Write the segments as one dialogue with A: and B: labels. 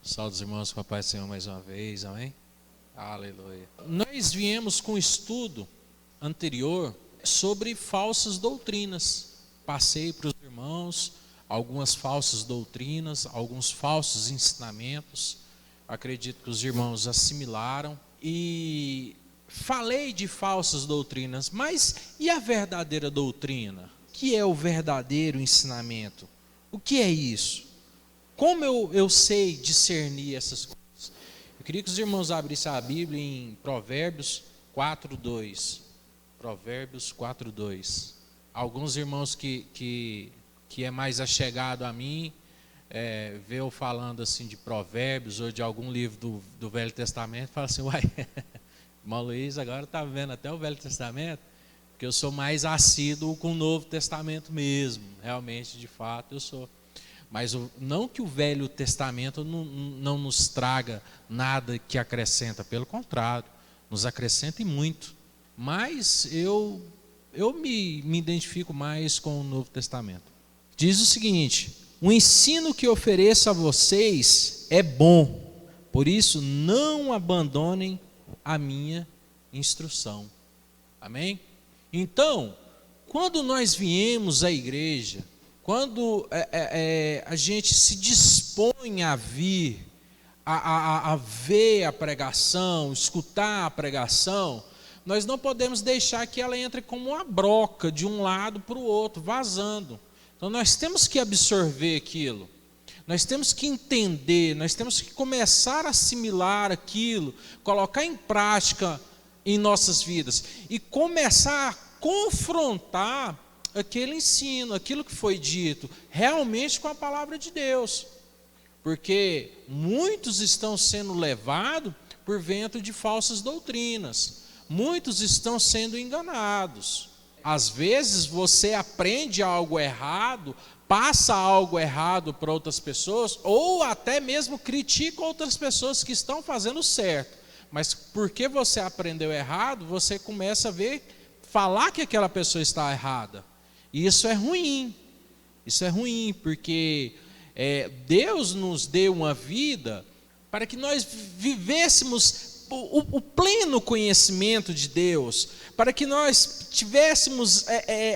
A: Saúde os irmãos com a paz do Senhor mais uma vez, amém? Aleluia. Nós viemos com um estudo anterior sobre falsas doutrinas. Passei para os irmãos algumas falsas doutrinas, alguns falsos ensinamentos. Acredito que os irmãos assimilaram. E falei de falsas doutrinas, mas e a verdadeira doutrina? O que é o verdadeiro ensinamento? O que é isso? Como eu sei discernir essas coisas? Eu queria que os irmãos abrissem a Bíblia em Provérbios 4:2. Provérbios 4:2. Alguns irmãos que é mais achegado a mim, vê eu falando assim de Provérbios ou de algum livro do Velho Testamento, fala assim, uai, irmão Luiz agora está vendo até o Velho Testamento? Porque eu sou mais assíduo com o Novo Testamento mesmo, realmente, de fato, eu sou. Mas não que o Velho Testamento não nos traga nada que acrescenta, pelo contrário, nos acrescenta e muito. Mas eu me identifico mais com o Novo Testamento. Diz o seguinte: o ensino que ofereço a vocês é bom, por isso não abandonem a minha instrução. Amém? Então, quando nós viemos à igreja, quando a gente se dispõe a vir, a ver a pregação, escutar a pregação, nós não podemos deixar que ela entre como uma broca de um lado para o outro, vazando. Então nós temos que absorver aquilo, nós temos que entender, nós temos que começar a assimilar aquilo, colocar em prática em nossas vidas e começar a confrontar aquele ensino, aquilo que foi dito, realmente com a palavra de Deus. Porque muitos estão sendo levados por vento de falsas doutrinas. Muitos estão sendo enganados. Às vezes você aprende algo errado, passa algo errado para outras pessoas, ou até mesmo critica outras pessoas que estão fazendo certo. Mas porque você aprendeu errado, você começa a falar que aquela pessoa está errada. E isso é ruim, porque Deus nos deu uma vida para que nós vivêssemos o pleno conhecimento de Deus, para que nós tivéssemos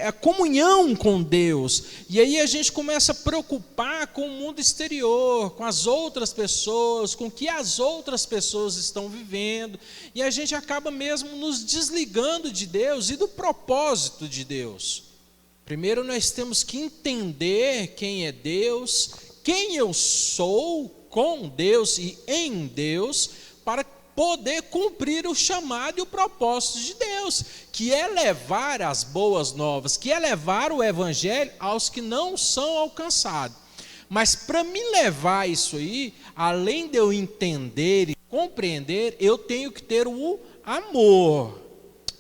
A: a comunhão com Deus. E aí a gente começa a preocupar com o mundo exterior, com as outras pessoas, com o que as outras pessoas estão vivendo, e a gente acaba mesmo nos desligando de Deus e do propósito de Deus. Primeiro nós temos que entender quem é Deus, quem eu sou com Deus e em Deus, para poder cumprir o chamado e o propósito de Deus, que é levar as boas novas, que é levar o evangelho aos que não são alcançados. Mas para me levar isso aí, além de eu entender e compreender, eu tenho que ter o amor.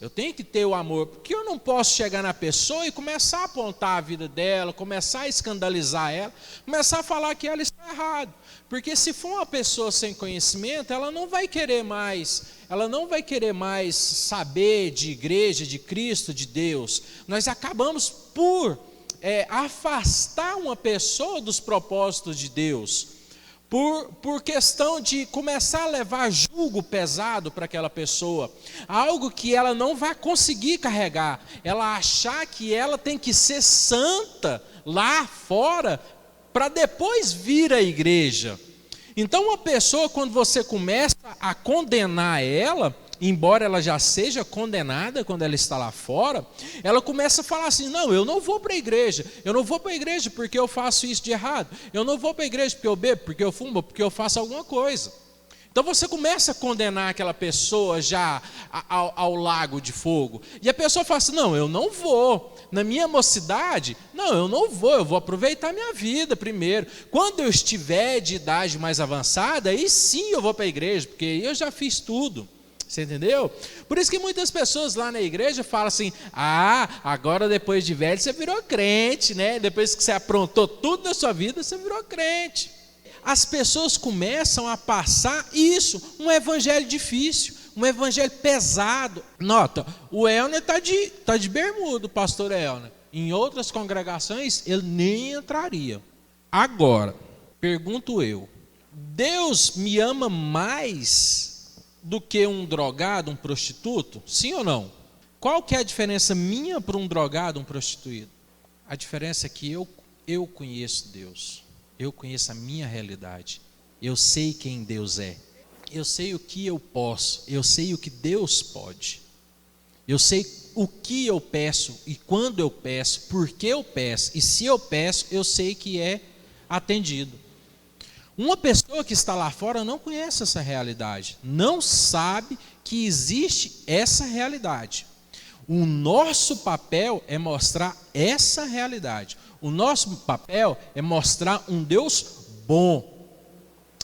A: Eu tenho que ter o amor, porque eu não posso chegar na pessoa e começar a apontar a vida dela, começar a escandalizar ela, começar a falar que ela está errada. Porque se for uma pessoa sem conhecimento, ela não vai querer mais saber de igreja, de Cristo, de Deus. Nós acabamos por afastar uma pessoa dos propósitos de Deus. Por questão de começar a levar jugo pesado para aquela pessoa, algo que ela não vai conseguir carregar, ela achar que ela tem que ser santa lá fora, para depois vir à igreja. Então uma pessoa, quando você começa a condenar ela, embora ela já seja condenada quando ela está lá fora, ela começa a falar assim, não, eu não vou para a igreja, eu não vou para a igreja porque eu faço isso de errado, eu não vou para a igreja porque eu bebo, porque eu fumo, porque eu faço alguma coisa. Então você começa a condenar aquela pessoa já ao lago de fogo, e a pessoa fala assim, não, eu não vou, na minha mocidade, não, eu não vou, eu vou aproveitar minha vida primeiro, quando eu estiver de idade mais avançada, aí sim eu vou para a igreja, porque aí eu já fiz tudo. Você entendeu? Por isso que muitas pessoas lá na igreja falam assim, agora depois de velho você virou crente, né? Depois que você aprontou tudo na sua vida, você virou crente. As pessoas começam a passar isso, um evangelho difícil, um evangelho pesado. Nota, o Elner tá de bermuda, o pastor Elner. Em outras congregações, ele nem entraria. Agora, pergunto eu, Deus me ama mais do que um drogado, um prostituto? Sim ou não? Qual que é a diferença minha para um drogado, um prostituído? A diferença é que eu conheço Deus. Eu conheço a minha realidade. Eu sei quem Deus é. Eu sei o que eu posso. Eu sei o que Deus pode. Eu sei o que eu peço e quando eu peço, por que eu peço. E se eu peço, eu sei que é atendido. Uma pessoa que está lá fora não conhece essa realidade. Não sabe que existe essa realidade. O nosso papel é mostrar essa realidade. O nosso papel é mostrar um Deus bom.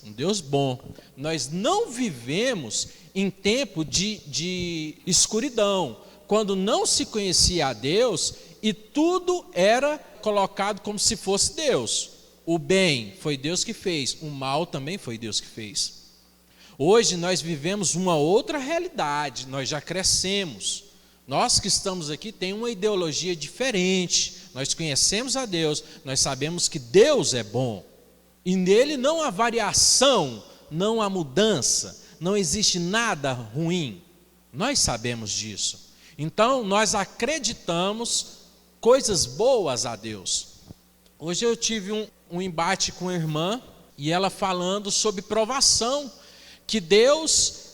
A: Um Deus bom. Nós não vivemos em tempo de escuridão, quando não se conhecia a Deus e tudo era colocado como se fosse Deus. O bem foi Deus que fez, o mal também foi Deus que fez. Hoje nós vivemos uma outra realidade, nós já crescemos. Nós que estamos aqui temos uma ideologia diferente. Nós conhecemos a Deus, nós sabemos que Deus é bom. E nele não há variação, não há mudança, não existe nada ruim. Nós sabemos disso. Então nós acreditamos coisas boas a Deus. Hoje eu tive um embate com a irmã e ela falando sobre provação, que Deus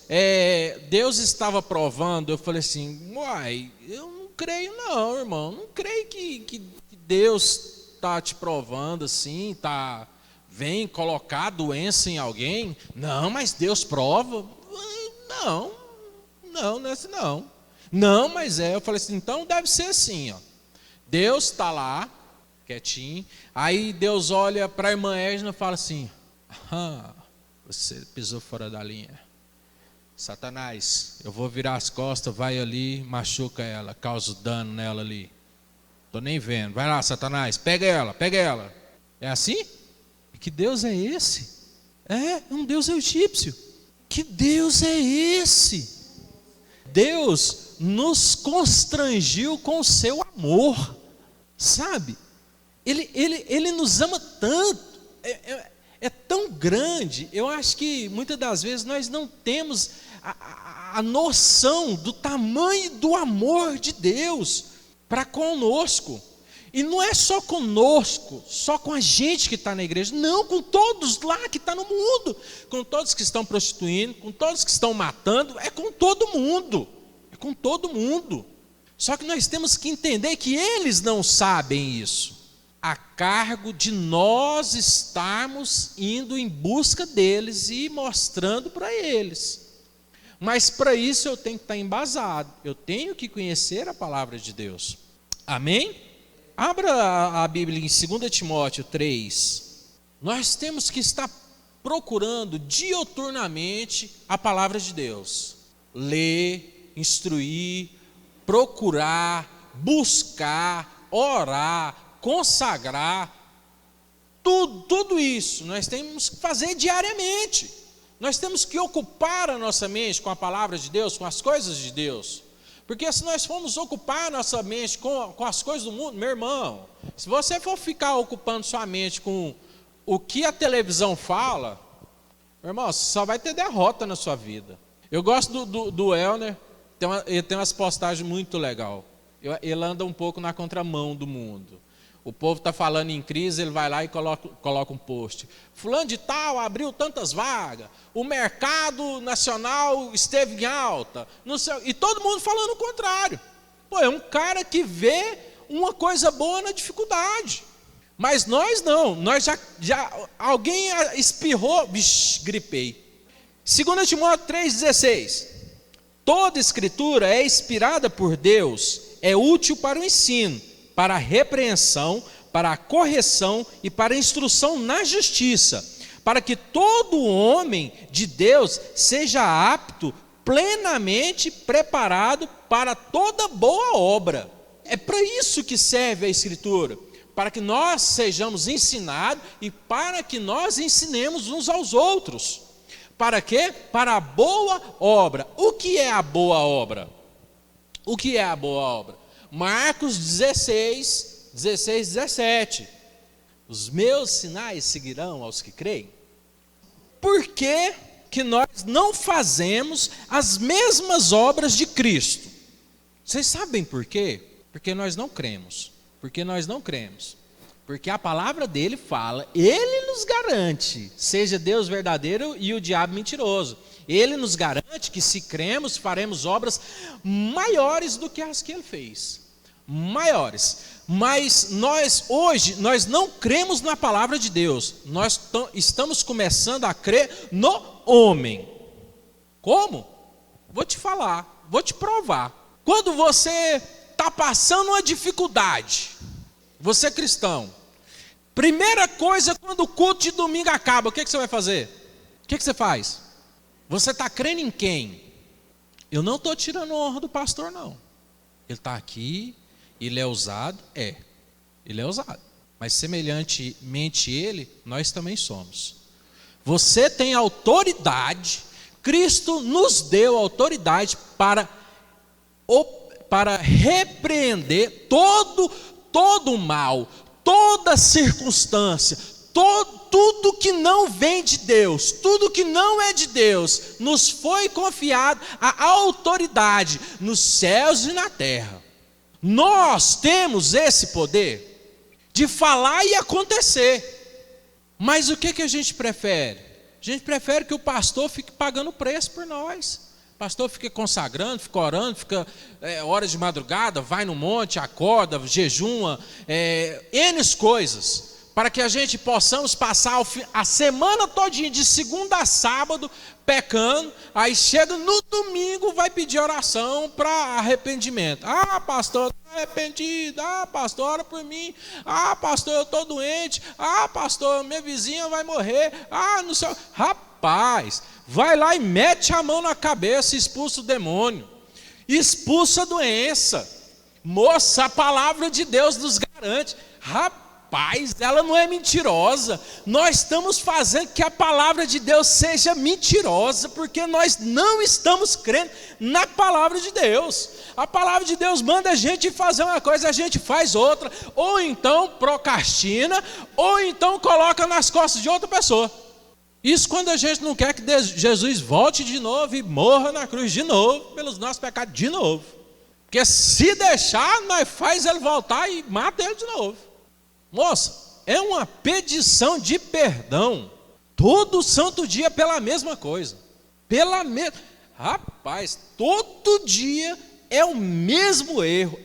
A: estava provando. Eu falei assim, uai, eu não creio não, irmão, não creio que Deus está te provando assim, vem colocar doença em alguém. Não, mas Deus prova. Não é assim não. Não, mas eu falei assim, então deve ser assim, ó. Deus está lá, quietinho, aí Deus olha para a irmã Edna e fala assim, você pisou fora da linha. Satanás, eu vou virar as costas, vai ali, machuca ela, causa dano nela ali. Estou nem vendo, vai lá Satanás, pega ela. É assim? Que Deus é esse? É um Deus egípcio. Que Deus é esse? Deus nos constrangiu com o seu amor, sabe? Ele nos ama tanto, é tão grande. Eu acho que muitas das vezes nós não temos a noção do tamanho do amor de Deus para conosco. E não é só conosco, só com a gente que está na igreja, não, com todos lá que estão no mundo, com todos que estão prostituindo, com todos que estão matando, é com todo mundo, Só que nós temos que entender que eles não sabem isso, a cargo de nós estarmos indo em busca deles e mostrando para eles. Mas para isso eu tenho que estar embasado, eu tenho que conhecer a palavra de Deus. Amém? Abra a Bíblia em 2 Timóteo 3. Nós temos que estar procurando diuturnamente a palavra de Deus. Ler, instruir, procurar, buscar, orar, consagrar. Tudo isso nós temos que fazer diariamente. Nós temos que ocupar a nossa mente com a palavra de Deus, com as coisas de Deus. Porque se nós formos ocupar a nossa mente com as coisas do mundo, meu irmão, se você for ficar ocupando sua mente com o que a televisão fala, meu irmão, você só vai ter derrota na sua vida. Eu gosto do Elner, ele tem umas postagens muito legais. Ele anda um pouco na contramão do mundo. O povo está falando em crise, ele vai lá e coloca um post. Fulano de tal abriu tantas vagas, o mercado nacional esteve em alta, não sei, e todo mundo falando o contrário. Pô, é um cara que vê uma coisa boa na dificuldade. Mas nós não, nós já alguém espirrou, gripei. 2 Timóteo 3,16. Toda escritura é inspirada por Deus, é útil para o ensino, para a repreensão, para a correção e para a instrução na justiça, para que todo homem de Deus seja apto, plenamente preparado para toda boa obra. É para isso que serve a Escritura, para que nós sejamos ensinados e para que nós ensinemos uns aos outros. Para quê? Para a boa obra. O que é a boa obra? O que é a boa obra? Marcos 16, 17. Os meus sinais seguirão aos que creem. que nós não fazemos as mesmas obras de Cristo? Vocês sabem por quê? Porque nós não cremos. Porque nós não cremos. Porque a palavra dele fala, ele nos garante, seja Deus verdadeiro e o diabo mentiroso. Ele nos garante que se cremos, faremos obras maiores do que as que ele fez. Maiores. Mas hoje, nós não cremos na palavra de Deus. Nós estamos começando a crer no homem. Como? Vou te falar, vou te provar. Quando você está passando uma dificuldade, você é cristão, primeira coisa, quando o culto de domingo acaba, o que você vai fazer? O que você faz? Você está crendo em quem? Eu não estou tirando a honra do pastor, não. Ele está aqui, ele é usado, ele é usado. Mas semelhantemente ele, nós também somos. Você tem autoridade, Cristo nos deu autoridade para repreender todo o mal, toda circunstância, tudo que não vem de Deus, tudo que não é de Deus, nos foi confiado a autoridade nos céus e na terra. Nós temos esse poder de falar e acontecer. Mas o que a gente prefere? A gente prefere que o pastor fique pagando preço por nós. O pastor fica consagrando, fica orando, fica horas de madrugada, vai no monte, acorda, jejuma, N coisas, para que a gente possamos passar a semana todinha, de segunda a sábado, pecando, aí chega no domingo, vai pedir oração para arrependimento. Ah, pastor, estou arrependido. Ah, pastor, ora por mim. Ah, pastor, eu estou doente. Ah, pastor, minha vizinha vai morrer. Ah, não sei. Rapaz, vai lá e mete a mão na cabeça e expulsa o demônio. Expulsa a doença. Moça, a palavra de Deus nos garante. Rapaz, ela não é mentirosa. Nós estamos fazendo que a palavra de Deus seja mentirosa, porque nós não estamos crendo na palavra de Deus. A palavra de Deus manda a gente fazer uma coisa, a gente faz outra, ou então procrastina, ou então coloca nas costas de outra pessoa. Isso quando a gente não quer que Jesus volte de novo e morra na cruz de novo, pelos nossos pecados de novo. Porque se deixar, nós faz ele voltar e mata ele de novo. Moça, é uma petição de perdão, todo santo dia pela mesma coisa. Rapaz, todo dia é o mesmo erro,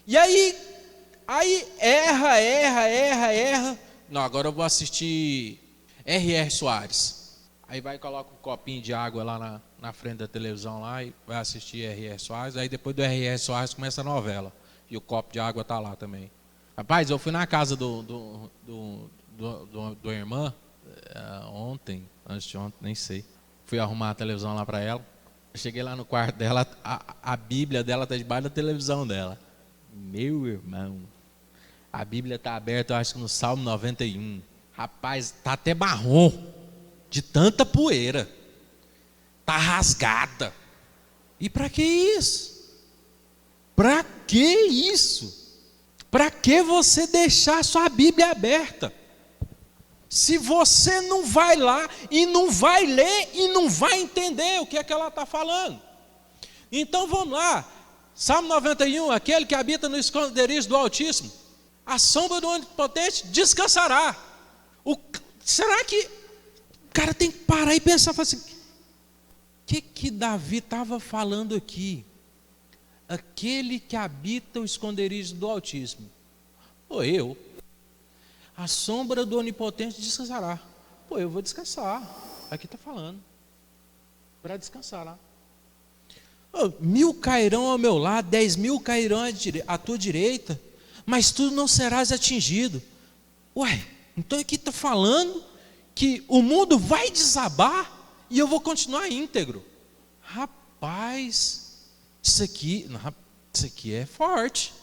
A: E aí erra. Não, agora eu vou assistir R.R. Soares. Aí vai e coloca um copinho de água lá na frente da televisão lá e vai assistir R.R. Soares. Aí depois do R.R. Soares começa a novela. E o copo de água está lá também. Rapaz, eu fui na casa do irmã ontem, antes de ontem, nem sei. Fui arrumar a televisão lá para ela. Eu cheguei lá no quarto dela, a Bíblia dela está debaixo da televisão dela. Meu irmão, a Bíblia está aberta, eu acho que no Salmo 91. Rapaz, está até marrom, de tanta poeira. Está rasgada. E para que isso? Para que isso? Para que você deixar sua Bíblia aberta? Se você não vai lá e não vai ler e não vai entender o que é que ela está falando. Então vamos lá. Salmo 91, aquele que habita no esconderijo do Altíssimo, a sombra do Onipotente descansará. Será que o cara tem que parar e pensar assim, o que Davi estava falando aqui? Aquele que habita o esconderijo do Altíssimo. A sombra do Onipotente descansará. Eu vou descansar. Aqui está falando. Para descansar lá. 1000 cairão ao meu lado, 10.000 cairão à tua direita, mas tu não serás atingido. Então aqui está falando que o mundo vai desabar e eu vou continuar íntegro. Rapaz, isso aqui é forte.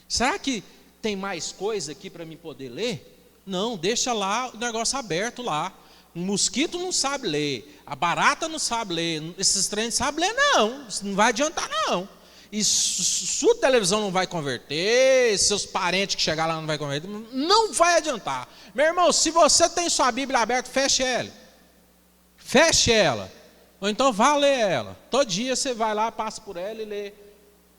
A: Será que tem mais coisa aqui para mim poder ler? Não, deixa lá o negócio aberto lá. O mosquito não sabe ler, a barata não sabe ler, esses trem não sabem ler não, isso não vai adiantar não. e sua televisão não vai converter, seus parentes que chegar lá não vai converter, não vai adiantar. Meu irmão, se você tem sua Bíblia aberta, feche ela. Feche ela. Ou então vá ler ela. Todo dia você vai lá, passa por ela e lê.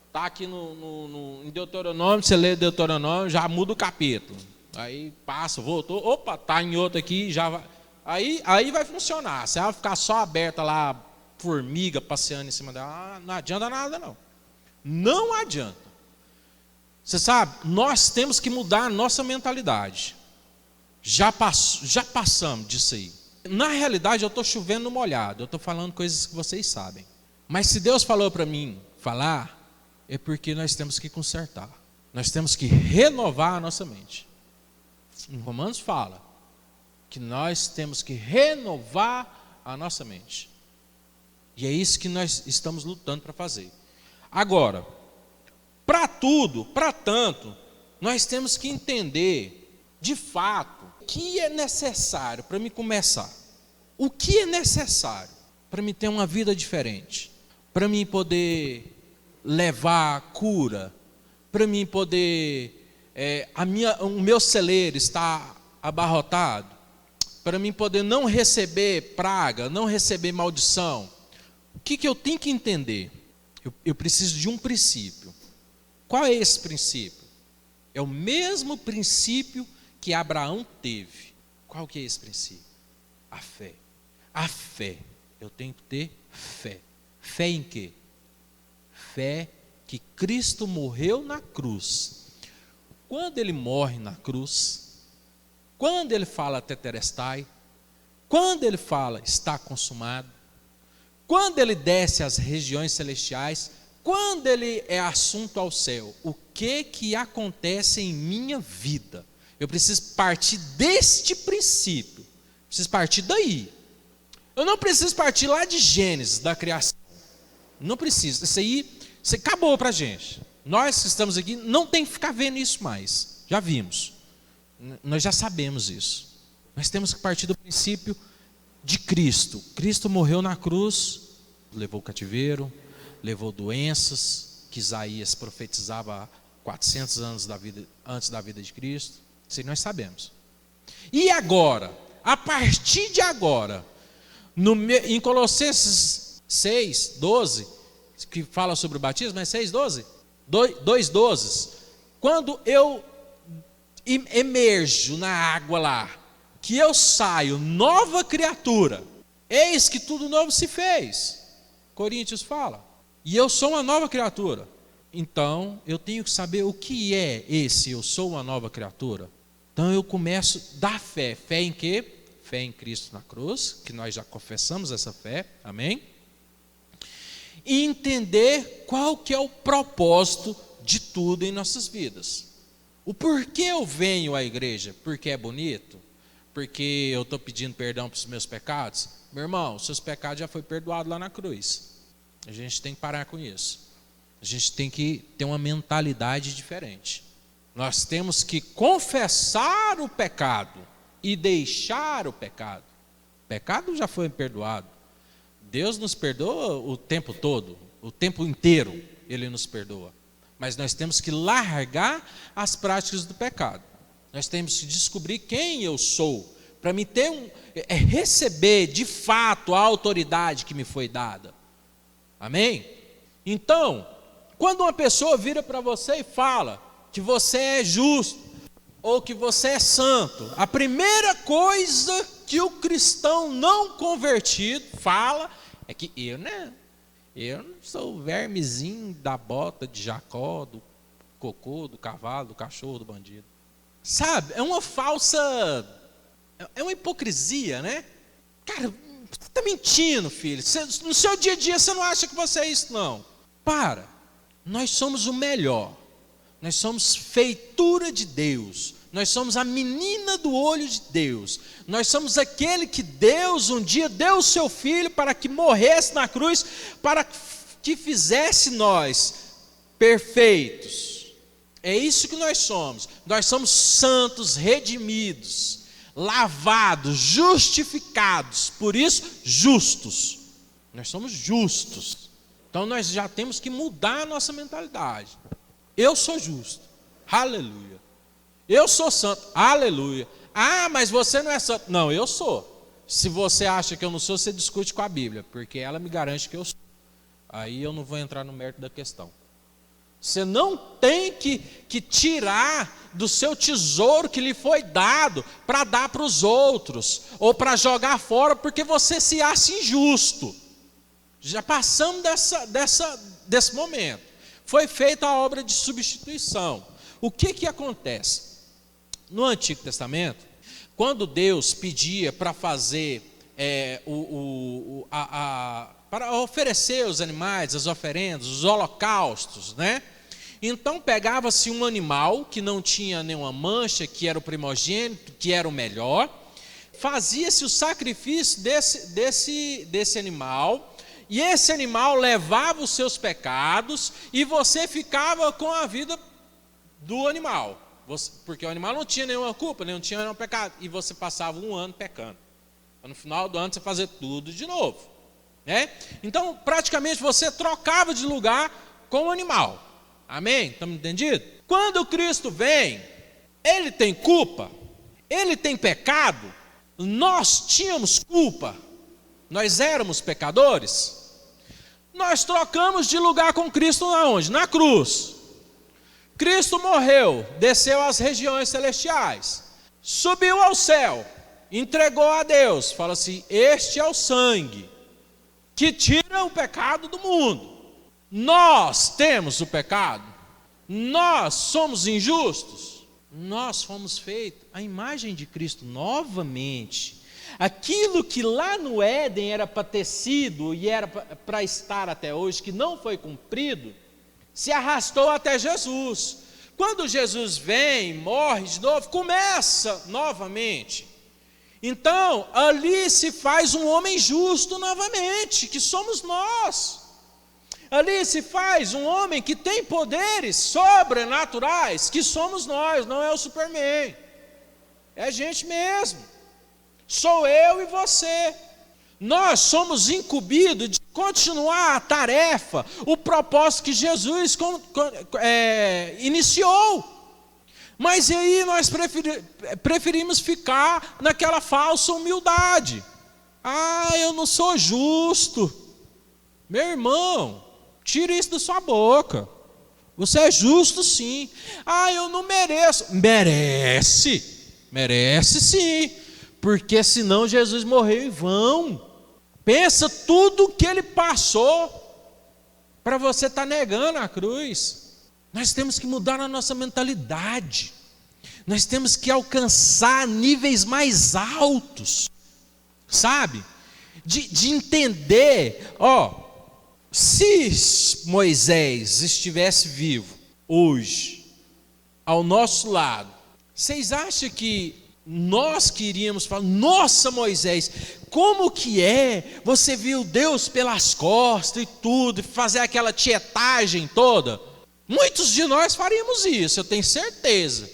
A: Está aqui em Deuteronômio, você lê Deuteronômio, já muda o capítulo. Aí passa, voltou, opa, está em outro aqui, já vai. Aí vai funcionar. Você vai ficar só aberta lá, formiga passeando em cima dela, não adianta nada não. Não adianta. Você sabe, nós temos que mudar a nossa mentalidade. Já passamos disso aí. Na realidade eu estou chovendo no molhado, eu estou falando coisas que vocês sabem. Mas se Deus falou para mim falar, é porque nós temos que consertar. Nós temos que renovar a nossa mente. Em Romanos fala que nós temos que renovar a nossa mente. E é isso que nós estamos lutando para fazer. Agora, para tudo, para tanto, nós temos que entender, de fato, o que é necessário para me começar. O que é necessário para me ter uma vida diferente. Para mim poder levar cura. Para mim poder, o meu celeiro está abarrotado. Para mim poder não receber praga, não receber maldição. O que eu tenho que entender? Eu preciso de um princípio. Qual é esse princípio? É o mesmo princípio que Abraão teve. Qual que é esse princípio? A fé. A fé. Eu tenho que ter fé. Fé em quê? Fé que Cristo morreu na cruz. Quando ele morre na cruz, quando ele fala tetelestai, quando ele fala está consumado, quando ele desce às regiões celestiais, quando ele é assunto ao céu, o que acontece em minha vida? Eu preciso partir deste princípio, preciso partir daí. Eu não preciso partir lá de Gênesis, da criação. Não preciso, isso aí acabou para a gente. Nós que estamos aqui não tem que ficar vendo isso mais, já vimos. Nós já sabemos isso. Nós temos que partir do princípio de Cristo. Cristo morreu na cruz, levou o cativeiro, levou doenças que Isaías profetizava há 400 anos antes da vida de Cristo. Isso aí nós sabemos. E agora, a partir de agora, em Colossenses 6, 12, que fala sobre o batismo, é 6, 12? 2, 12. Quando eu emerjo na água lá, que eu saio nova criatura, eis que tudo novo se fez. Coríntios fala. E eu sou uma nova criatura. Então, eu tenho que saber o que é esse eu sou uma nova criatura. Então, eu começo da fé. Fé em quê? Fé em Cristo na cruz, que nós já confessamos essa fé. Amém? E entender qual que é o propósito de tudo em nossas vidas. O porquê eu venho à igreja? Porque é bonito? Porque eu estou pedindo perdão para os meus pecados? Meu irmão, seus pecados já foram perdoados lá na cruz. A gente tem que parar com isso. A gente tem que ter uma mentalidade diferente. Nós temos que confessar o pecado e deixar o pecado. O pecado já foi perdoado. Deus nos perdoa o tempo todo, o tempo inteiro Ele nos perdoa. Mas nós temos que largar as práticas do pecado. Nós temos que descobrir quem eu sou, para me ter receber de fato a autoridade que me foi dada. Amém? Então, quando uma pessoa vira para você e fala que você é justo ou que você é santo, a primeira coisa que o cristão não convertido fala é que eu não sou o vermezinho da bota de Jacó, do cocô, do cavalo, do cachorro, do bandido. Sabe, é uma hipocrisia, né? Cara, você está mentindo, filho. No seu dia a dia você não acha que você é isso, não. Para. Nós somos o melhor. Nós somos feitura de Deus. Nós somos a menina do olho de Deus. Nós somos aquele que Deus um dia deu o seu filho para que morresse na cruz, para que fizesse nós perfeitos. É isso que nós somos. Nós somos santos, redimidos, lavados, justificados. Por isso, justos. Nós somos justos. Então nós já temos que mudar a nossa mentalidade. Eu sou justo, aleluia. Eu sou santo, aleluia. Ah, mas você não é santo. Não, eu sou. Se você acha que eu não sou, você discute com a Bíblia, porque ela me garante que eu sou. Aí eu não vou entrar no mérito da questão. Você não tem que tirar do seu tesouro que lhe foi dado para dar para os outros, ou para jogar fora porque você se acha injusto. Já passamos desse momento. Foi feita a obra de substituição. O que acontece? No Antigo Testamento, quando Deus pedia para fazer, para oferecer os animais, as oferendas, os holocaustos, né? Então pegava-se um animal que não tinha nenhuma mancha, que era o primogênito, que era o melhor, fazia-se o sacrifício desse animal, e esse animal levava os seus pecados, e você ficava com a vida do animal, porque o animal não tinha nenhuma culpa, não tinha nenhum pecado, e você passava um ano pecando. No final do ano você fazia tudo de novo, né? Então praticamente você trocava de lugar com o animal. Amém? Estamos entendidos? Quando Cristo vem, Ele tem culpa, Ele tem pecado, nós tínhamos culpa, nós éramos pecadores, nós trocamos de lugar com Cristo aonde? Na cruz. Cristo morreu, desceu às regiões celestiais, subiu ao céu, entregou a Deus, fala assim: este é o sangue que tira o pecado do mundo. Nós temos o pecado, nós somos injustos, nós fomos feitos à imagem de Cristo novamente. Aquilo que lá no Éden era para ter sido e era para estar até hoje, que não foi cumprido, se arrastou até Jesus. Quando Jesus vem, morre de novo, começa novamente. Então, ali se faz um homem justo novamente, que somos nós. Ali se faz um homem que tem poderes sobrenaturais, que somos nós, não é o Superman. É a gente mesmo. Sou eu e você. Nós somos incumbidos de continuar a tarefa, o propósito que Jesus iniciou. Mas aí nós preferimos ficar naquela falsa humildade. Ah, eu não sou justo. Meu irmão, tire isso da sua boca. Você é justo sim. Ah, eu não mereço. Merece sim. Porque senão Jesus morreu em vão. Pensa tudo que ele passou para você estar negando a cruz. Nós temos que mudar a nossa mentalidade. Nós temos que alcançar níveis mais altos. Sabe? De entender, se Moisés estivesse vivo hoje, ao nosso lado, vocês acham que nós queríamos falar: nossa, Moisés, como que é? Você viu Deus pelas costas e tudo, fazer aquela tietagem toda? Muitos de nós faríamos isso, eu tenho certeza.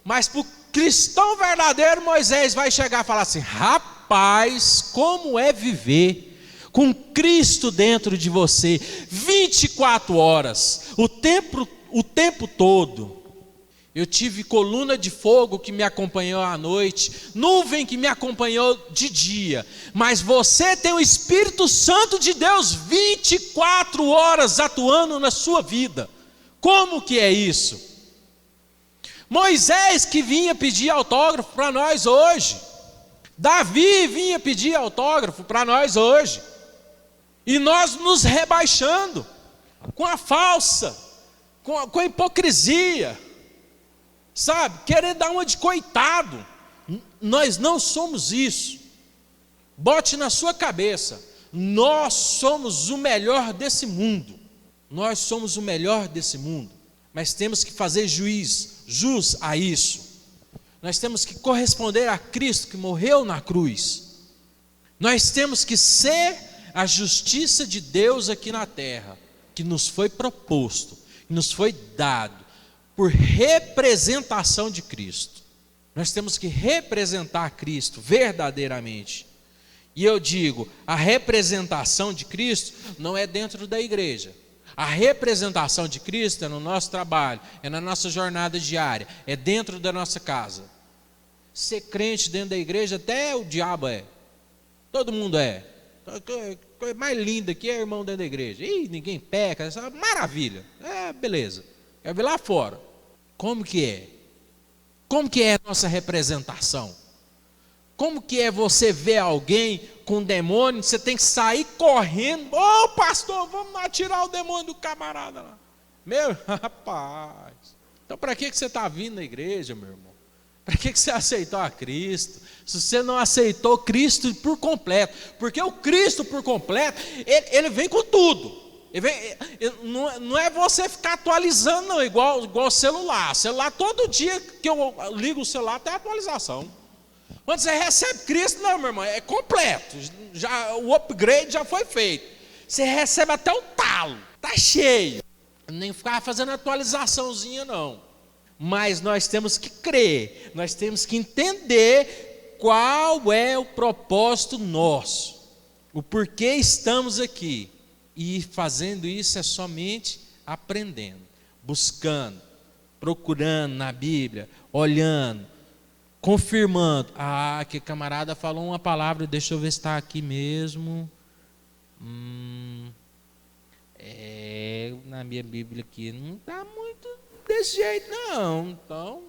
A: Mas para o cristão verdadeiro, Moisés vai chegar e falar assim: rapaz, como é viver com Cristo dentro de você, 24 horas, o tempo todo. Eu tive coluna de fogo que me acompanhou à noite, nuvem que me acompanhou de dia, mas você tem o Espírito Santo de Deus 24 horas atuando na sua vida. Como que é isso? Moisés que vinha pedir autógrafo para nós hoje, Davi vinha pedir autógrafo para nós hoje, e nós nos rebaixando com a falsa, com a hipocrisia, sabe, querer dar uma de coitado. Nós não somos isso. Bote na sua cabeça: nós somos o melhor desse mundo. Nós somos o melhor desse mundo. Mas temos que fazer jus a isso. Nós temos que corresponder a Cristo que morreu na cruz. Nós temos que ser a justiça de Deus aqui na terra, que nos foi proposto, que nos foi dado por representação de Cristo. Nós temos que representar Cristo verdadeiramente. E eu digo, a representação de Cristo não é dentro da igreja. A representação de Cristo é no nosso trabalho, é na nossa jornada diária, é dentro da nossa casa. Ser crente dentro da igreja, até o diabo é. Todo mundo é. A coisa mais linda que é irmão dentro da igreja. Ih, ninguém peca, essa maravilha. Beleza. Quer ver lá fora. Como que é? Como que é a nossa representação? Como que é você ver alguém com demônio, você tem que sair correndo, pastor, vamos lá tirar o demônio do camarada lá. Meu rapaz, então para que você está vindo na igreja, meu irmão? Para que você aceitou a Cristo? Se você não aceitou Cristo por completo, porque o Cristo por completo, ele vem com tudo. Não é você ficar atualizando não, igual celular. Celular, todo dia que eu ligo o celular tem atualização. Quando você recebe Cristo, não, meu irmão, é completo. O upgrade já foi feito. Você recebe até o talo, está cheio. Nem ficar fazendo atualizaçãozinha não. Mas nós temos que crer, nós temos que entender qual é o propósito nosso, o porquê estamos aqui. E fazendo isso é somente aprendendo, buscando, procurando na Bíblia, olhando, confirmando. Que camarada falou uma palavra, deixa eu ver se está aqui mesmo. Na minha Bíblia aqui não está muito desse jeito não. Então,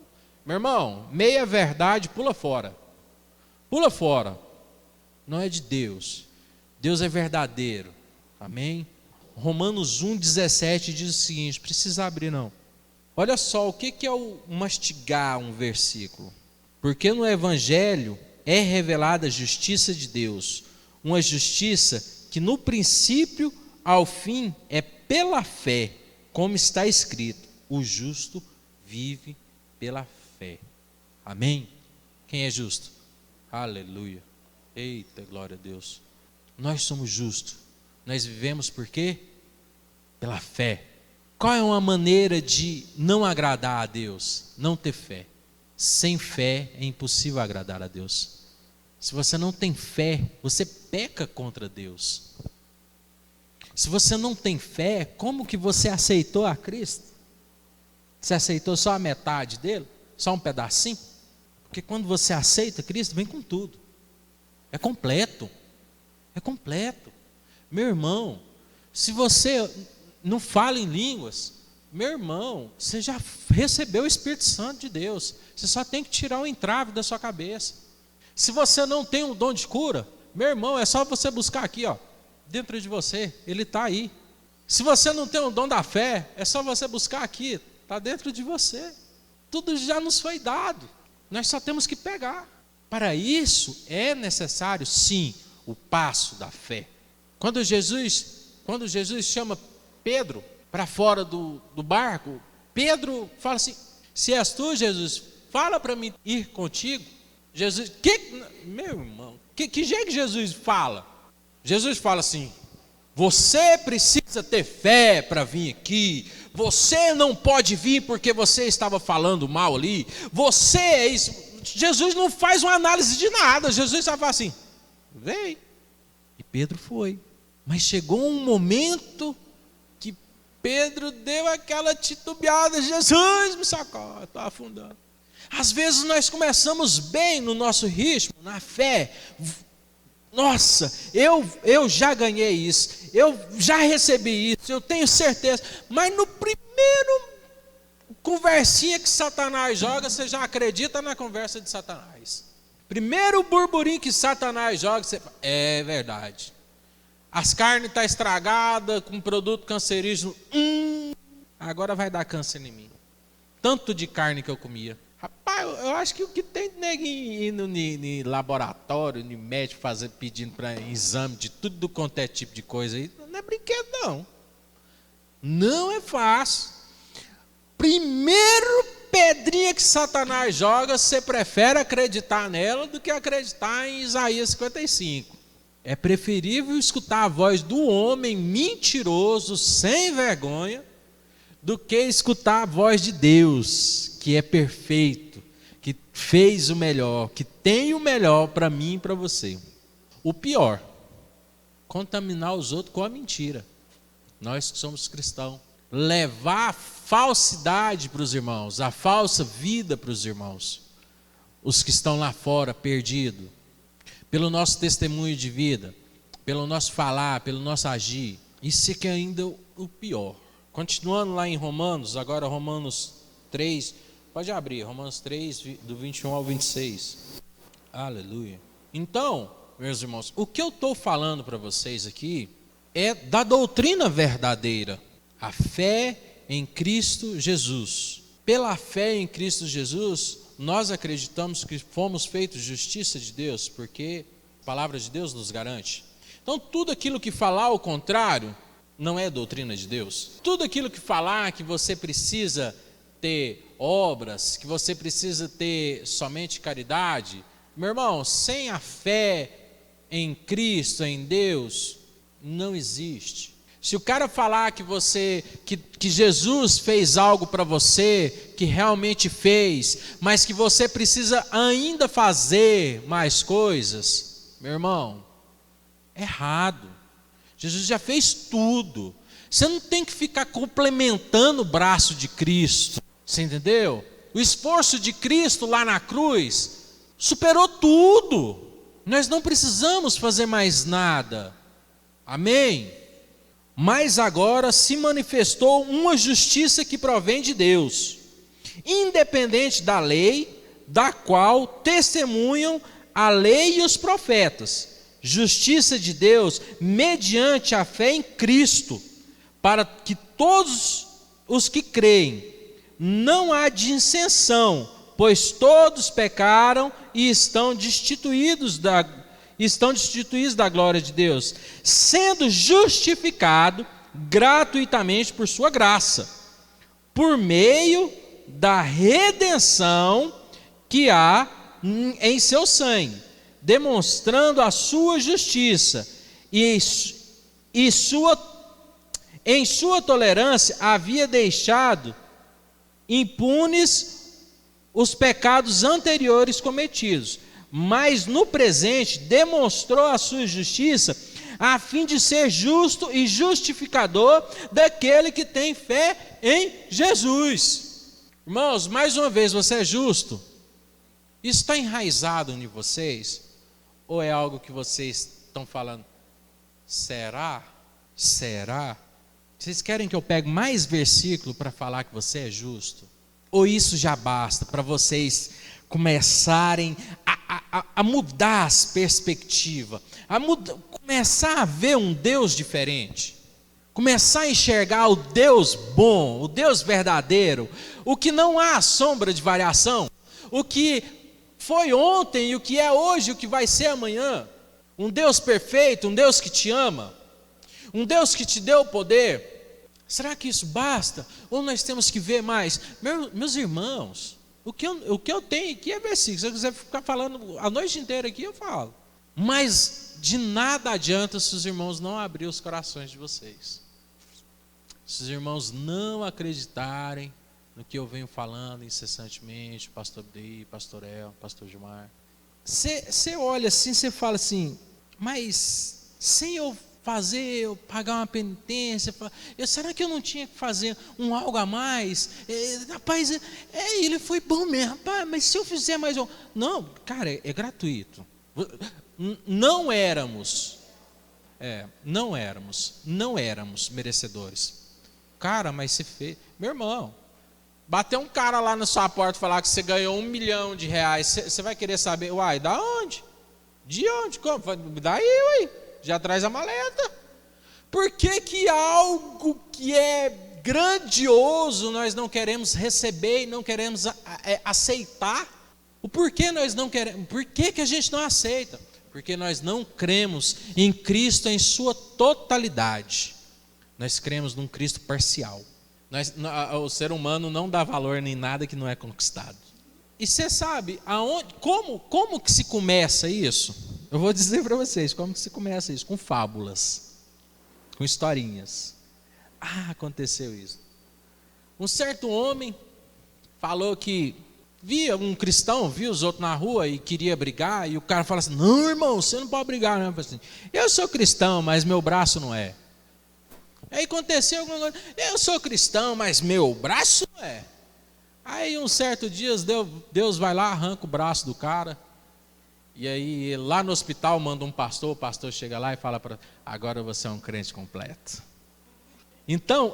A: meu irmão, meia verdade, pula fora. Pula fora. Não é de Deus. Deus é verdadeiro. Amém? Romanos 1,17 diz o seguinte, precisa abrir não. Olha só, o que é o mastigar um versículo? Porque no Evangelho é revelada a justiça de Deus, uma justiça que no princípio ao fim é pela fé, como está escrito, o justo vive pela fé. Amém? Quem é justo? Aleluia. Eita, glória a Deus. Nós somos justos. Nós vivemos por quê? Pela fé. Qual é uma maneira de não agradar a Deus? Não ter fé. Sem fé é impossível agradar a Deus. Se você não tem fé, você peca contra Deus. Se você não tem fé, como que você aceitou a Cristo? Você aceitou só a metade dele? Só um pedacinho? Porque quando você aceita Cristo, vem com tudo. É completo. É completo. Meu irmão, se você não fala em línguas, meu irmão, você já recebeu o Espírito Santo de Deus. Você só tem que tirar o entrave da sua cabeça. Se você não tem um dom de cura, meu irmão, é só você buscar aqui, ó, dentro de você, ele está aí. Se você não tem o dom da fé, é só você buscar aqui, está dentro de você. Tudo já nos foi dado, nós só temos que pegar. Para isso é necessário, sim, o passo da fé. Quando Jesus chama Pedro para fora do barco, Pedro fala assim, se és tu, Jesus, fala para mim ir contigo. Jesus, meu irmão, que jeito que Jesus fala? Jesus fala assim, você precisa ter fé para vir aqui, você não pode vir porque você estava falando mal ali, você é isso. Jesus não faz uma análise de nada, Jesus só fala assim, vem. E Pedro foi, mas chegou um momento que Pedro deu aquela titubeada, Jesus me socorre, estou afundando. Às vezes nós começamos bem no nosso ritmo, na fé. Nossa, eu já ganhei isso, eu já recebi isso, eu tenho certeza. Mas no primeiro conversinha que Satanás joga, você já acredita na conversa de Satanás. Primeiro burburinho que Satanás joga, você fala, é verdade. As carnes estão estragadas, com produto cancerígeno. Agora vai dar câncer em mim. Tanto de carne que eu comia. Rapaz, eu acho que o que tem de neguinho indo no laboratório, no médico, pedindo para exame de tudo quanto é tipo de coisa aí, não é brinquedo não. Não é fácil. Primeiro pedrinha que Satanás joga, você prefere acreditar nela do que acreditar em Isaías 55. É preferível escutar a voz do homem mentiroso, sem vergonha, do que escutar a voz de Deus, que é perfeito, que fez o melhor, que tem o melhor para mim e para você. o pior: contaminar os outros com a mentira. Nós que somos cristãos, levar a falsidade para os irmãos, a falsa vida para os irmãos, os que estão lá fora perdidos, pelo nosso testemunho de vida, pelo nosso falar, pelo nosso agir. Isso é que é ainda o pior. Continuando lá em Romanos, agora Romanos 3, pode abrir, Romanos 3, do 21 ao 26. Aleluia. Então, meus irmãos, o que eu estou falando para vocês aqui é da doutrina verdadeira, a fé em Cristo Jesus. Pela fé em Cristo Jesus, nós acreditamos que fomos feitos justiça de Deus, porque a palavra de Deus nos garante. Então, tudo aquilo que falar ao contrário não é doutrina de Deus. Tudo aquilo que falar que você precisa ter obras, que você precisa ter somente caridade, meu irmão, sem a fé em Cristo, em Deus, não existe. Se o cara falar que Jesus fez algo para você, que realmente fez, mas que você precisa ainda fazer mais coisas, meu irmão, errado. Jesus já fez tudo. Você não tem que ficar complementando o braço de Cristo. Você entendeu? O esforço de Cristo lá na cruz superou tudo. Nós não precisamos fazer mais nada. Amém? Mas agora se manifestou uma justiça que provém de Deus, independente da lei, da qual testemunham a lei e os profetas. Justiça de Deus mediante a fé em Cristo, para que todos os que creem, não há dissensão, pois todos pecaram e estão destituídos da glória de Deus, sendo justificado gratuitamente por sua graça, por meio da redenção que há em seu sangue, demonstrando a sua justiça, e em sua tolerância havia deixado impunes os pecados anteriores cometidos, mas no presente demonstrou a sua justiça, a fim de ser justo e justificador daquele que tem fé em Jesus. Irmãos, mais uma vez, você é justo? Isso está enraizado em vocês? Ou é algo que vocês estão falando? Será? Será? Vocês querem que eu pegue mais versículo para falar que você é justo? Ou isso já basta para vocês começarem a mudar as perspectivas, começar a ver um Deus diferente, começar a enxergar o Deus bom, o Deus verdadeiro, o que não há sombra de variação, o que foi ontem e o que é hoje, o que vai ser amanhã, um Deus perfeito, um Deus que te ama, um Deus que te deu o poder. Será que isso basta? Ou nós temos que ver mais? Meus irmãos, o que eu tenho aqui é versículo. Se eu quiser ficar falando a noite inteira aqui, eu falo. Mas de nada adianta se os irmãos não abrirem os corações de vocês. Se os irmãos não acreditarem no que eu venho falando incessantemente, pastor Dei, pastor El, pastor Gilmar. Você olha assim, você fala assim, mas sem eu pagar uma penitência, será que eu não tinha que fazer algo a mais? Rapaz, ele foi bom mesmo, rapaz, mas se eu fizer mais um... Não, cara, é gratuito. Não éramos merecedores. Cara, mas você fez... Meu irmão, bater um cara lá na sua porta e falar que você ganhou R$1 milhão, você vai querer saber, uai, da onde? De onde? Como? Daí, uai. Já traz a maleta. Por que algo que é grandioso nós não queremos receber e não queremos aceitar? O porquê nós não queremos? Por que a gente não aceita? Porque nós não cremos em Cristo em sua totalidade. Nós cremos num Cristo parcial. O ser humano não dá valor em nada que não é conquistado. E você sabe como que se começa isso? Eu vou dizer para vocês como que se começa isso, com fábulas, com historinhas. Aconteceu isso. Um certo homem falou que via um cristão, via os outros na rua e queria brigar, e o cara fala assim: não, irmão, você não pode brigar, não. Eu falei assim: eu sou cristão, mas meu braço não é. Aí aconteceu alguma coisa: eu sou cristão, mas meu braço não é. Aí um certo dia Deus vai lá, arranca o braço do cara, e aí lá no hospital manda um pastor, o pastor chega lá e fala para: agora você é um crente completo. Então,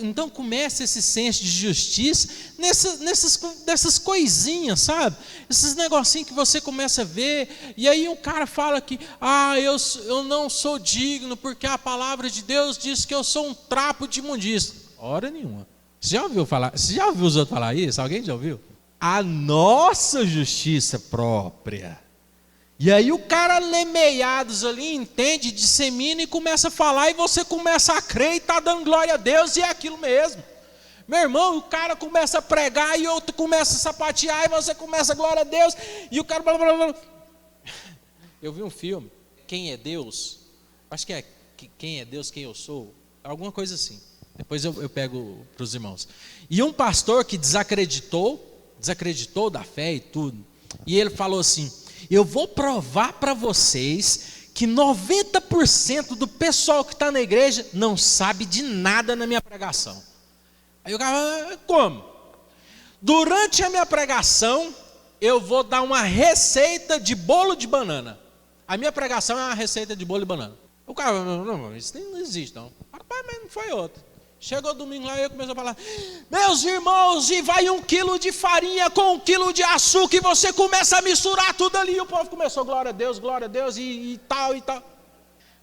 A: então começa esse senso de justiça nessas coisinhas, sabe? Esses negocinhos que você começa a ver, e aí um cara fala que: eu não sou digno, porque a palavra de Deus diz que eu sou um trapo de imundícia. Hora nenhuma. Você já ouviu os outros falar isso? Alguém já ouviu? A nossa justiça própria. E aí o cara meiados ali entende, dissemina e começa a falar, e você começa a crer e está dando glória a Deus, e é aquilo mesmo. Meu irmão, o cara começa a pregar e outro começa a sapatear, e você começa a glória a Deus, e o cara... Blá, blá, blá. Eu vi um filme, Quem é Deus? Acho que é Quem é Deus, Quem eu sou? Alguma coisa assim. Depois eu pego para os irmãos. E um pastor que desacreditou da fé e tudo, e ele falou assim: eu vou provar para vocês que 90% do pessoal que está na igreja não sabe de nada na minha pregação. Aí o cara: como? Durante a minha pregação, eu vou dar uma receita de bolo de banana. A minha pregação é uma receita de bolo de banana. O cara: não, isso não existe não. Rapaz, mas não foi outro. Chegou domingo lá e eu comecei a falar: meus irmãos, e vai 1 quilo de farinha com 1 quilo de açúcar, e você começa a misturar tudo ali, e o povo começou: glória a Deus, e tal, e tal.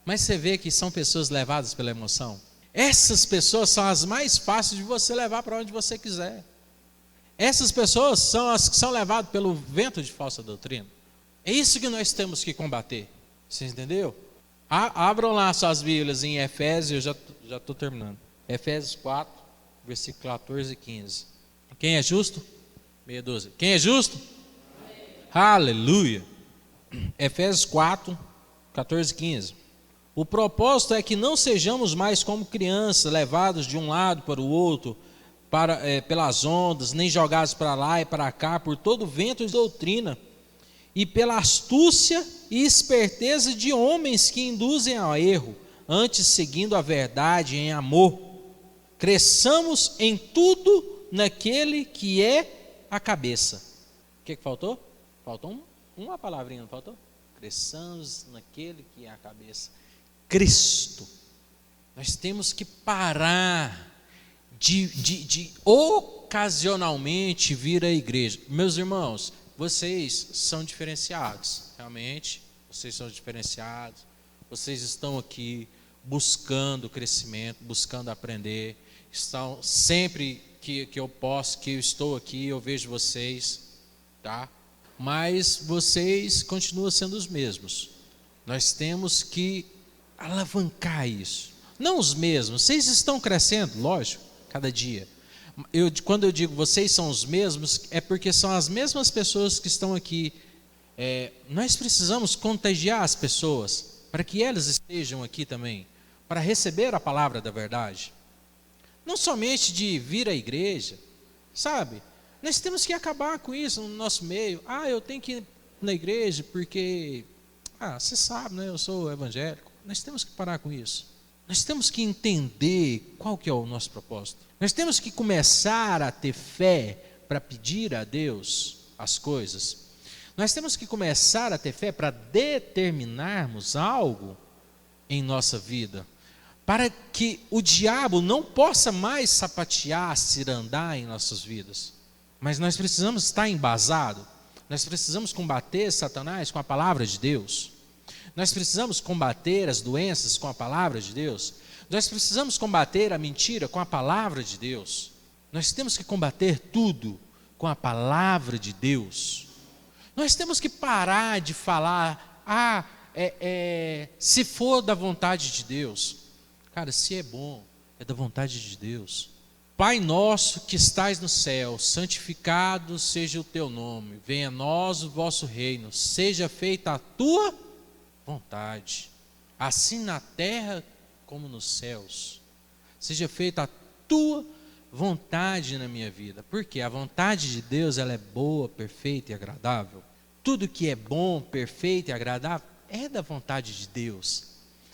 A: Mas você vê que são pessoas levadas pela emoção. Essas pessoas são as mais fáceis de você levar para onde você quiser. Essas pessoas são as que são levadas pelo vento de falsa doutrina. É isso que nós temos que combater. Você entendeu? Abram lá suas Bíblias em Efésios, eu já estou terminando. Efésios 4, versículo 14 e 15. Quem é justo? Meia dúzia. Quem é justo? Amém. Aleluia. Efésios 4, 14 e 15. O propósito é que não sejamos mais como crianças, levados de um lado para o outro, pelas ondas, nem jogados para lá e para cá, por todo vento de doutrina, e pela astúcia e esperteza de homens que induzem ao erro, antes seguindo a verdade em amor. Cresçamos em tudo naquele que é a cabeça. O que faltou? Faltou uma palavrinha, não faltou? Cresçamos naquele que é a cabeça. Cristo. Nós temos que parar de ocasionalmente vir à igreja. Meus irmãos, vocês são diferenciados. Realmente, vocês são diferenciados. Vocês estão aqui buscando crescimento, buscando aprender. Estão sempre que eu posso, que eu estou aqui, eu vejo vocês, tá? Mas vocês continuam sendo os mesmos. Nós temos que alavancar isso. Não os mesmos, vocês estão crescendo, lógico, cada dia. Quando eu digo vocês são os mesmos, é porque são as mesmas pessoas que estão aqui. Nós precisamos contagiar as pessoas, para que elas estejam aqui também, para receber a palavra da verdade. Não somente de vir à igreja, sabe? Nós temos que acabar com isso no nosso meio. Eu tenho que ir na igreja porque, você sabe, né? Eu sou evangélico. Nós temos que parar com isso. Nós temos que entender qual que é o nosso propósito. Nós temos que começar a ter fé para pedir a Deus as coisas. Nós temos que começar a ter fé para determinarmos algo em nossa vida, para que o diabo não possa mais sapatear, cirandar em nossas vidas. Mas nós precisamos estar embasado. Nós precisamos combater Satanás com a palavra de Deus. Nós precisamos combater as doenças com a palavra de Deus. Nós precisamos combater a mentira com a palavra de Deus. Nós temos que combater tudo com a palavra de Deus. Nós temos que parar de falar, se for da vontade de Deus. Cara, se é bom, é da vontade de Deus. Pai nosso que estais no céu, santificado seja o teu nome. Venha a nós o vosso reino. Seja feita a tua vontade, assim na terra como nos céus. Seja feita a tua vontade na minha vida. Porque a vontade de Deus, ela é boa, perfeita e agradável. Tudo que é bom, perfeito e agradável é da vontade de Deus.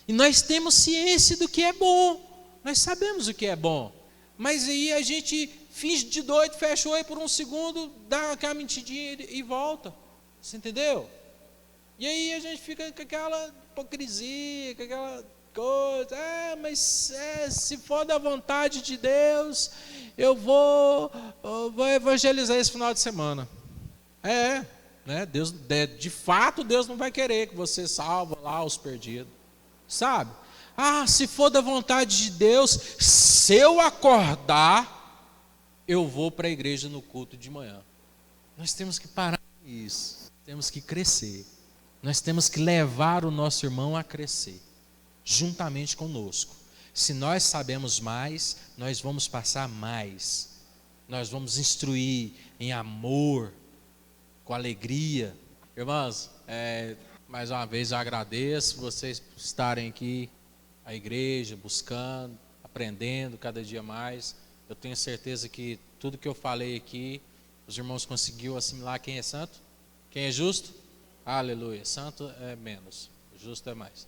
A: E nós temos ciência do que é bom. Nós sabemos o que é bom. Mas aí a gente finge de doido, fecha o olho por um segundo, dá aquela mentidinha e volta. Você entendeu? E aí a gente fica com aquela hipocrisia, com aquela coisa. Mas se for da vontade de Deus, eu vou evangelizar esse final de semana. Né? Deus, de fato, Deus não vai querer que você salva lá os perdidos. Sabe? Se for da vontade de Deus, se eu acordar, eu vou para a igreja no culto de manhã. Nós temos que parar com isso. Temos que crescer. Nós temos que levar o nosso irmão a crescer, juntamente conosco. Se nós sabemos mais, nós vamos passar mais. Nós vamos instruir em amor, com alegria. Irmãos, mais uma vez eu agradeço vocês por estarem aqui, a igreja, buscando, aprendendo cada dia mais. Eu tenho certeza que tudo que eu falei aqui, os irmãos conseguiram assimilar quem é santo, quem é justo. Aleluia, santo é menos, justo é mais.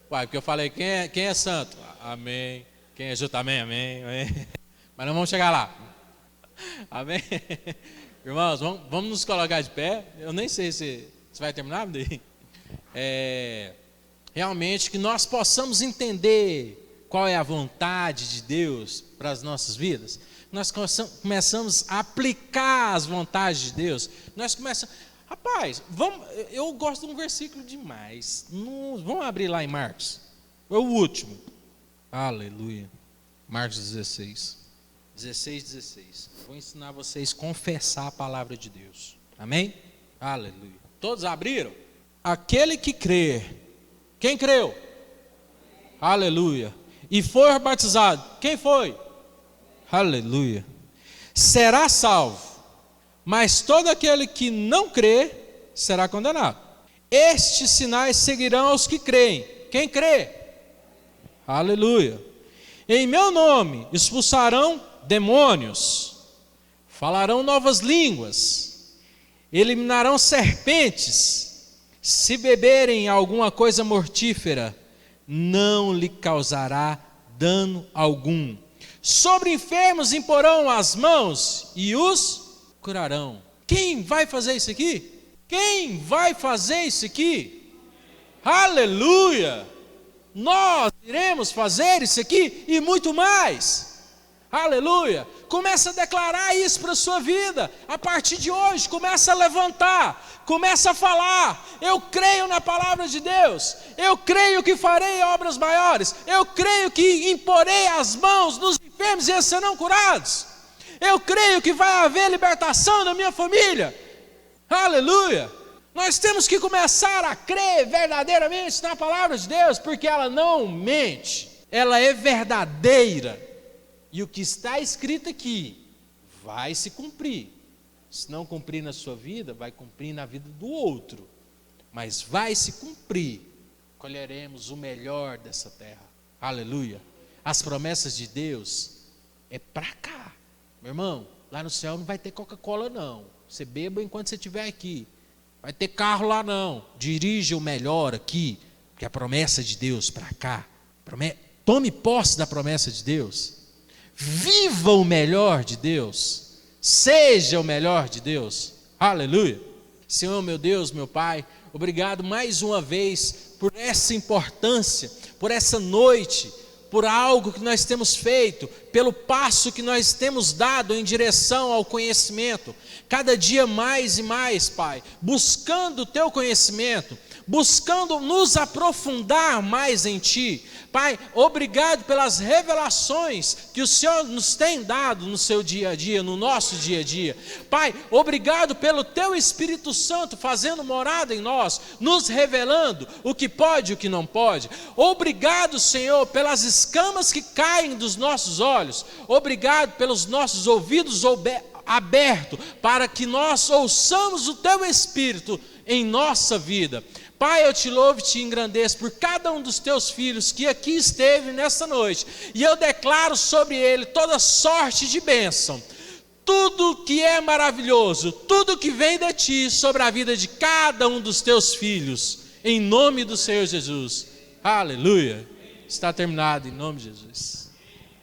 A: Porque eu falei, quem é santo? Amém. Quem é justo? Amém, amém, amém. Mas não vamos chegar lá. Amém. Irmãos, vamos nos colocar de pé. Eu nem sei se vai terminar, realmente que nós possamos entender qual é a vontade de Deus para as nossas vidas. Nós começamos a aplicar as vontades de Deus. Nós começamos, eu gosto de um versículo demais. Vamos abrir lá em Marcos. É o último. Aleluia. Marcos 16. 16. Vou ensinar vocês a confessar a palavra de Deus. Amém? Aleluia. Todos abriram? Aquele que crer. Quem creu? Aleluia. E foi batizado. Quem foi? Aleluia. Será salvo. Mas todo aquele que não crê será condenado. Estes sinais seguirão aos que creem. Quem crê? Aleluia. Em meu nome expulsarão demônios, falarão novas línguas, eliminarão serpentes, se beberem alguma coisa mortífera, não lhe causará dano algum. Sobre enfermos imporão as mãos e os curarão. Quem vai fazer isso aqui? Quem vai fazer isso aqui? Aleluia! Nós iremos fazer isso aqui e muito mais. Aleluia! Começa a declarar isso para a sua vida. A partir de hoje, começa a levantar, começa a falar. Eu creio na palavra de Deus. Eu creio que farei obras maiores. Eu creio que imporei as mãos nos enfermos e eles serão curados. Eu creio que vai haver libertação na minha família. Aleluia! Nós temos que começar a crer verdadeiramente na palavra de Deus, porque ela não mente. Ela é verdadeira. E o que está escrito aqui vai se cumprir. Se não cumprir na sua vida, vai cumprir na vida do outro. Mas vai se cumprir. Colheremos o melhor dessa terra. Aleluia. As promessas de Deus é para cá. Meu irmão, lá no céu não vai ter Coca-Cola não. Você beba enquanto você estiver aqui. Vai ter carro lá não. Dirija o melhor aqui. Porque a promessa de Deus para cá. Tome posse da promessa de Deus. Viva o melhor de Deus. Seja o melhor de Deus. Aleluia. Senhor, meu Deus, meu Pai, obrigado mais uma vez por essa importância, por essa noite, por algo que nós temos feito, pelo passo que nós temos dado em direção ao conhecimento, cada dia mais e mais, Pai, buscando o Teu conhecimento, buscando nos aprofundar mais em Ti. Pai, obrigado pelas revelações que o Senhor nos tem dado no seu dia a dia, no nosso dia a dia. Pai, obrigado pelo Teu Espírito Santo fazendo morada em nós, nos revelando o que pode e o que não pode. Obrigado, Senhor, pelas escamas que caem dos nossos olhos. Obrigado pelos nossos ouvidos abertos, para que nós ouçamos o Teu Espírito em nossa vida. Pai, eu te louvo e te engrandeço por cada um dos teus filhos que aqui esteve nesta noite. E eu declaro sobre ele toda sorte de bênção. Tudo que é maravilhoso, tudo que vem de ti sobre a vida de cada um dos teus filhos. Em nome do Senhor Jesus. Aleluia. Está terminado em nome de Jesus.